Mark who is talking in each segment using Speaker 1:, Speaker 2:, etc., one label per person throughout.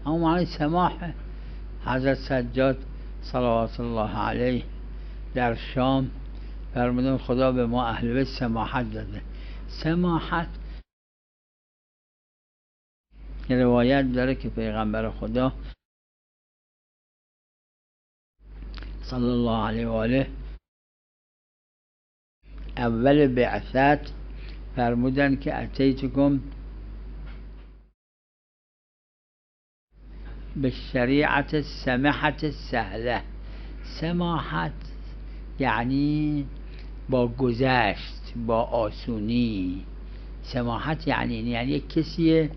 Speaker 1: همون معنی سماحه. حضرت سجاد صلوات الله علیه در شام فرمودن خدا به ما اهل بیت سماحت داده. سماحت روایت داره که پیغمبر خدا صلی الله علیه و آله اول بعثت فرمودن که اتیتکم به شریعت سمحت سهله. سماحت یعنی با گذشت، با آسونی. سماحت یعنی یک کسی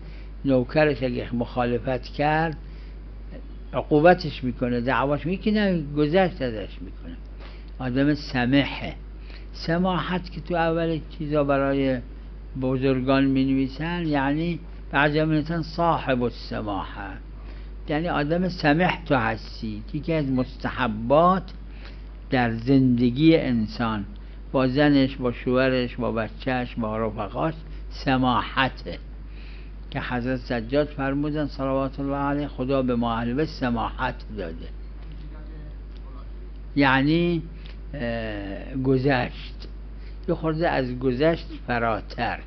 Speaker 1: نوکرش اگه مخالفت کرد عقوبتش میکنه، دعواش میکنه، گذشت ازش میکنه. آدم سمحه. سماحت که تو اول چیزا برای بزرگان مینویسن یعنی بعضی مینویسن صاحب السماحه، یعنی آدم سمح تو هستی. یکی از مستحبات در زندگی انسان با زنش، با شوهرش، با بچهش، با رفقاش سماحته که حضرت سجاد فرمودن صلوات الله علیه خدا به ما اهل بیت سماحت داده، یعنی گذشت، یه خورده از گذشت فراتر.